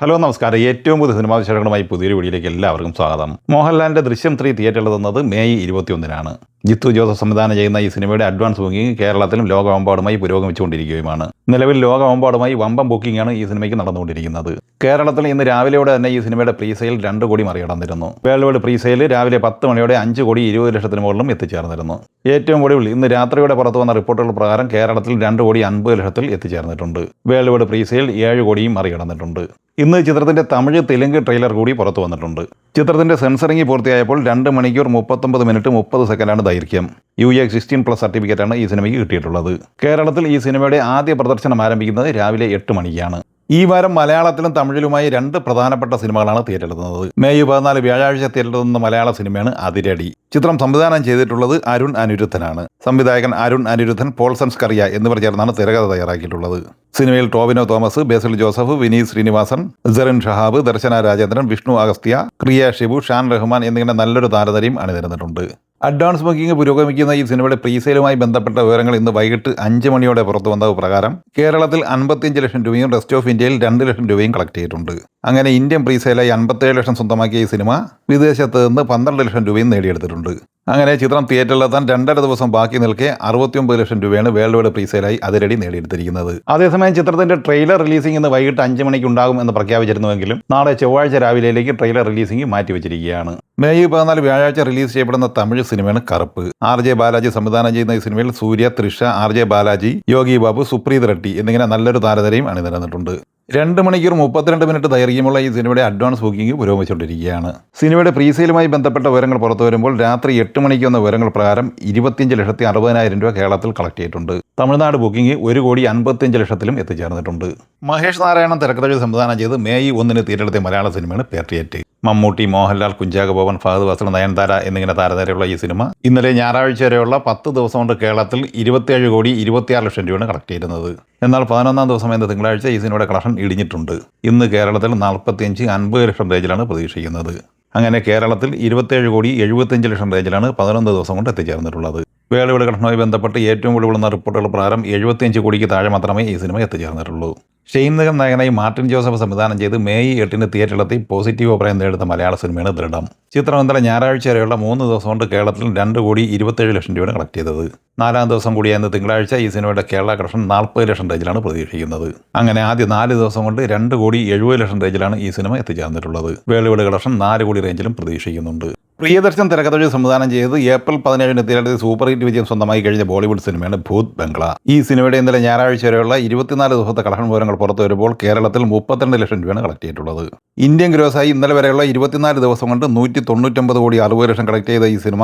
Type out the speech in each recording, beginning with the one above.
Hello നമസ്കാരം. ഏറ്റവും പുതിയ സിനിമാ വിശേഷങ്ങളുമായി പുതിയൊരു വീഡിയോയിലേക്ക് എല്ലാവർക്കും സ്വാഗതം. മോഹൻലാലിൻ്റെ ദൃശ്യം 3 തിയേറ്ററിലെത്തുന്നത് മെയ് 21-നാണ്. ജിത്തു ജോസഫ് സംവിധാനം ചെയ്യുന്ന ഈ സിനിമയുടെ അഡ്വാൻസ് ബുക്കിംഗ് കേരളത്തിലും ലോകമെമ്പാടുമായി പുരോഗമിച്ചുകൊണ്ടിരിക്കുകയുമാണ്. നിലവിൽ ലോകമെമ്പാടുമായി വമ്പൻ ബുക്കിംഗാണ് ഈ സിനിമയ്ക്ക് നടന്നുകൊണ്ടിരിക്കുന്നത്. കേരളത്തിൽ ഇന്ന് രാവിലെയോടെ തന്നെ ഈ സിനിമയുടെ പ്രീ സെയിൽ 2 കോടി മറികടന്നിരുന്നു. വേൾഡ് വൈഡ് പ്രീ സെയിൽ രാവിലെ 10 മണിയോടെ 5 കോടി 20 ലക്ഷത്തിന് മുകളിലും എത്തിച്ചേർന്നിരുന്നു. ഏറ്റവും ഒടുവിൽ ഇന്ന് രാത്രിയോടെ പുറത്തു വന്ന റിപ്പോർട്ടുകൾ പ്രകാരം കേരളത്തിൽ 2 കോടി 50 ലക്ഷത്തിൽ എത്തിച്ചേർന്നിട്ടുണ്ട്. വേൾഡ് വൈഡ് പ്രീ സെയിൽ 7 കോടിയും മറികടന്നിട്ടുണ്ട്. ഇന്ന് ചിത്രത്തിന്റെ തമിഴ് തെലുങ്ക് ട്രെയിലർ കൂടി പുറത്തു വന്നിട്ടുണ്ട്. ചിത്രത്തിന്റെ സെൻസറിംഗ് പൂർത്തിയായപ്പോൾ 2 മണിക്കൂർ 39 മിനിറ്റ് 30 സെക്കൻഡാണ് ദൈർഘ്യം. UA16+ സർട്ടിഫിക്കറ്റാണ് ഈ സിനിമയ്ക്ക് കിട്ടിയിട്ടുള്ളത്. കേരളത്തിൽ ഈ സിനിമയുടെ ആദ്യ പ്രദർശനം ആരംഭിക്കുന്നത് രാവിലെ 8 മണിക്കാണ്. ഈ വാരം മലയാളത്തിലും തമിഴിലുമായി 2 പ്രധാനപ്പെട്ട സിനിമകളാണ് തിയേറ്ററിലെത്തുന്നത്. മെയ് 14 വ്യാഴാഴ്ച തിയേറ്ററിലെത്തുന്ന മലയാള സിനിമയാണ് അതിരടി. ചിത്രം സംവിധാനം ചെയ്തിട്ടുള്ളത് അരുൺ അനിരുദ്ധനാണ്. സംവിധായകൻ അരുൺ അനിരുദ്ധൻ, പോൾസൺ സ്കറിയ എന്നിവർ ചേർന്നാണ് തിരക്കഥ തയ്യാറാക്കിയിട്ടുള്ളത്. സിനിമയിൽ ടോവിനോ തോമസ്, ബേസിൽ ജോസഫ്, വിനീത് ശ്രീനിവാസൻ, സെറിൻ ഷഹാബ്, ദർശന രാജേന്ദ്രൻ, വിഷ്ണു അഗസ്ത്യ, ക്രിയ ഷിബു, ഷാൻ റഹ്മാൻ എന്നിങ്ങനെ നല്ലൊരു താരനിരയും അണിനിരന്നിട്ടുണ്ട്. അഡ്വാൻസ് ബുക്കിംഗ് പുരോഗമിക്കുന്ന ഈ സിനിമയുടെ പ്രീസെയിലുമായി ബന്ധപ്പെട്ട വിവരങ്ങൾ ഇന്ന് വൈകിട്ട് 5 മണിയോടെ പുറത്തു വന്നത് പ്രകാരം കേരളത്തിൽ 55 ലക്ഷം രൂപയും റെസ്റ്റ് ഓഫ് ഇന്ത്യയിൽ 2 ലക്ഷം രൂപയും കളക്ട് ചെയ്തിട്ടുണ്ട്. അങ്ങനെ ഇന്ത്യൻ പ്രീസെയിലായി 57 ലക്ഷം സ്വന്തമാക്കിയ ഈ സിനിമ വിദേശത്ത് നിന്ന് 12 ലക്ഷം രൂപയും നേടിയെടുത്തിട്ടുണ്ട്. അങ്ങനെ ചിത്രം തിയേറ്ററിലെത്താൻ 2.5 ദിവസം ബാക്കി നിൽക്കെ 69 ലക്ഷം രൂപയാണ് വേൾഡ് വൈഡ് പ്രീസെയിലായി അതിരടി നേടിയെടുത്തിരിക്കുന്നത്. അതേസമയം ചിത്രത്തിന്റെ ട്രെയിലർ റിലീസിംഗ് ഇന്ന് വൈകിട്ട് 5 മണിക്ക് ഉണ്ടാകും എന്ന് പ്രഖ്യാപിച്ചിരുന്നുവെങ്കിലും നാളെ ചൊവ്വാഴ്ച രാവിലെയിലേക്ക് ട്രെയിലർ റിലീസിംഗ് മാറ്റിവെച്ചിരിക്കുകയാണ്. മെയ് 14 വ്യാഴാഴ്ച റിലീസ് ചെയ്യപ്പെടുന്ന തമിഴ് സിനിമയാണ് കറുപ്പ്. RJ ബാലാജി സംവിധാനം ചെയ്യുന്ന ഈ സിനിമയിൽ സൂര്യ, തൃഷ, RJ ബാലാജി, യോഗി ബാബു, സുപ്രീത് റെഡ്ഡി എന്നിങ്ങനെ നല്ലൊരു താരനിരയും അണിനിരന്നിട്ടുണ്ട്. 2 മണിക്കൂർ 32 മിനിറ്റ് ദൈർഘ്യമുള്ള ഈ സിനിമയുടെ അഡ്വാൻസ് ബുക്കിംഗ് പുരോഗമിച്ചുകൊണ്ടിരിക്കുകയാണ്. സിനിമയുടെ പ്രീസെയിലുമായി ബന്ധപ്പെട്ട വിവരങ്ങൾ പുറത്തു വരുമ്പോൾ രാത്രി 8 മണിക്ക് വന്ന വിവരങ്ങൾ പ്രകാരം 25,60,000 രൂപ കേരളത്തിൽ കളക്ട് ചെയ്തിട്ടുണ്ട്. തമിഴ്നാട് ബുക്കിംഗ് 1 കോടി 55 ലക്ഷത്തിലും എത്തിച്ചേർന്നിട്ടുണ്ട്. മഹേഷ് നാരായണൻ തിരക്കഥ സംവിധാനം ചെയ്ത് മെയ് 1 തിയേറ്ററിലെത്തിയ മലയാള സിനിമയാണ് പേട്രിയറ്റ്. മമ്മൂട്ടി, മോഹൻലാൽ, കുഞ്ചാക്കോ ബോബൻ, ഫഹദ് ഫാസിൽ, നയൻതാര എന്നിങ്ങനെ താരനിരയുള്ള ഈ സിനിമ ഇന്നലെ ഞായറാഴ്ച വരെയുള്ള 10 ദിവസം കൊണ്ട് കേരളത്തിൽ 27 കോടി 26 ലക്ഷം രൂപയാണ് കളക്ട് ചെയ്യുന്നത്. എന്നാൽ 11-ാം ദിവസം എന്ന തിങ്കളാഴ്ച ഈ സിനിമയുടെ കളക്ഷൻ ഇടിഞ്ഞിട്ടുണ്ട്. ഇന്ന് കേരളത്തിൽ 45-50 ലക്ഷം റേഞ്ചിലാണ് പ്രതീക്ഷിക്കുന്നത്. അങ്ങനെ കേരളത്തിൽ 27 കോടി 75 ലക്ഷം റേഞ്ചിലാണ് 11 ദിവസം കൊണ്ട് എത്തിച്ചേർന്നിട്ടുള്ളത്. വേൾഡ് വൈഡ് കളക്ഷനുമായി ബന്ധപ്പെട്ട് ഏറ്റവും കൂടുതലുള്ള റിപ്പോർട്ടുകൾ പ്രകാരം 75 കോടിക്ക് താഴെ മാത്രമേ ഈ സിനിമ എത്തിച്ചേർന്നിട്ടുള്ളൂ. ഷെയ്ൻ നിഗം നായകനായി മാർട്ടിൻ ജോസഫ് സംവിധാനം ചെയ്ത് മെയ് 8 തിയേറ്ററിലെത്തി പോസിറ്റീവ് അഭിപ്രായം നേടുന്ന മലയാള സിനിമയാണ് ദൃഢം. ചിത്രം ഇന്നലെ ഞായറാഴ്ച വരെയുള്ള 3 ദിവസം കൊണ്ട് കേരളത്തിൽ 2 കോടി 27 ലക്ഷം രൂപയാണ് കളക്ട് ചെയ്തത്. 4-ാം ദിവസം കൂടിയായ തിങ്കളാഴ്ച ഈ സിനിമയുടെ കേരള കളക്ഷൻ 40 ലക്ഷം റേഞ്ചിലാണ് പ്രതീക്ഷിക്കുന്നത്. അങ്ങനെ ആദ്യ 4 ദിവസം കൊണ്ട് 2 കോടി 70 ലക്ഷം റേഞ്ചിലാണ് ഈ സിനിമ എത്തിച്ചേർന്നിട്ടുള്ളത്. വേൾഡ് വൈഡ് കളക്ഷൻ 4 കോടി റേഞ്ചിലും പ്രതീക്ഷിക്കുന്നുണ്ട്. പ്രിയദർശൻ തിരക്കഥ സംവിധാനം ചെയ്ത് ഏപ്രിൽ 17 തിയേറ്ററിൽ സൂപ്പർ ഹിറ്റ് വിജയം സ്വന്തമായി കഴിഞ്ഞ ബോളിവുഡ് സിനിമയാണ് ഭൂത് ബംഗ്ല. ഈ സിനിമയുടെ ഇന്നലെ ഞായറാഴ്ച വരെയുള്ള 24 ദിവസത്തെ കളക്ഷൻ വിവരങ്ങൾ പുറത്തു വരുമ്പോൾ കേരളത്തിൽ 32 ലക്ഷം രൂപയാണ് കളക്ട് ചെയ്തിട്ടുള്ളത്. ഇന്ത്യൻ ഗ്രോസായി ഇന്നലെ വരെയുള്ള 24 ദിവസം കൊണ്ട് 199 കോടി 60 ലക്ഷം കളക്ട് ചെയ്ത ഈ സിനിമ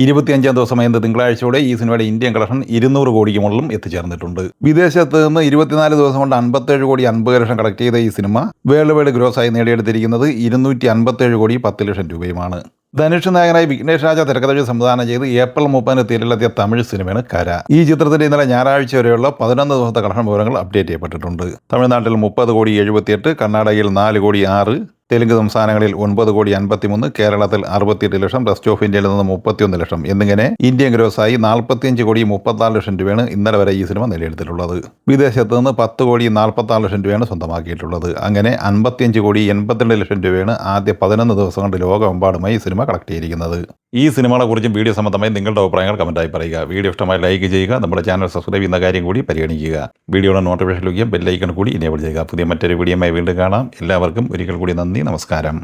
25-ാം ദിവസമായ തിങ്കളാഴ്ചയോടെ ഈ സിനിമയുടെ ഇന്ത്യൻ കളക്ഷൻ 200 കോടിക്ക് മുകളിലും എത്തിച്ചേർന്നിട്ടുണ്ട്. വിദേശത്ത് നിന്ന് 24 ദിവസം കൊണ്ട് 57 കോടി 50 ലക്ഷം കളക്ട് ചെയ്ത ഈ സിനിമ വേൾഡ് വൈഡ് ഗ്രോസായി നേടിയെടുത്തിരിക്കുന്നത് 257 കോടി 10 ലക്ഷം രൂപയുമാണ്. ധനുഷ് നായകനായി വിഘ്നേഷ് രാജ തിരക്കഥ സംവിധാനം ചെയ്ത് ഏപ്രിൽ 30 തിയേറ്ററിലെത്തിയ തമിഴ് സിനിമയാണ് കര. ഈ ചിത്രത്തിന്റെ ഇന്നലെ ഞായറാഴ്ച വരെയുള്ള 11 ദിവസത്തെ കളക്ഷൻ വിവരങ്ങൾ അപ്ഡേറ്റ് ചെയ്യപ്പെട്ടിട്ടുണ്ട്. തമിഴ്നാട്ടിൽ 30 കോടി 78, കർണാടകയിൽ 4 കോടി 6, തെലുങ്ക് സംസ്ഥാനങ്ങളിൽ 9 കോടി 53, കേരളത്തിൽ 68 ലക്ഷം, റെസ്റ്റ് ഓഫ് ഇന്ത്യയിൽ നിന്ന് 31 ലക്ഷം എന്നിങ്ങനെ ഇന്ത്യൻ ഗ്രോസായി 45 കോടി 34 ലക്ഷം രൂപയാണ് ഇന്നലെ വരെ ഈ സിനിമ നേടിയെടുത്തിട്ടുള്ളത്. വിദേശത്ത് നിന്ന് 10 കോടി 46 ലക്ഷം രൂപയാണ് സ്വന്തമാക്കിയിട്ടുള്ളത്. അങ്ങനെ 55 കോടി 82 ലക്ഷം രൂപയാണ് ആദ്യ 11 ദിവസം കൊണ്ട് ലോകമെമ്പാടുമായി ഈ സിനിമ കളക്ട് ചെയ്തിരിക്കുന്നത്. ഈ സിനിമകളെ കുറിച്ചും വീഡിയോ സംബന്ധമായി നിങ്ങളുടെ അഭിപ്രായങ്ങൾ കമൻറ്റായി പറയുക. വീഡിയോ ഇഷ്ടമായി ലൈക്ക് ചെയ്യുക. നമ്മുടെ ചാനൽ സബ്സ്ക്രൈബ് ചെയ്യുന്ന കാര്യം കൂടി പരിഗണിക്കുക. വീഡിയോയുടെ നോട്ടിഫിക്കേഷൻ ലഭിക്കാൻ ബെല്ലൈക്കൺ കൂടി എനേബിൾ ചെയ്യുക. പുതിയ മറ്റൊരു വീഡിയോയുമായി വീണ്ടും കാണാം. എല്ലാവർക്കും ഒരിക്കൽ കൂടി നന്ദി, നമസ്കാരം.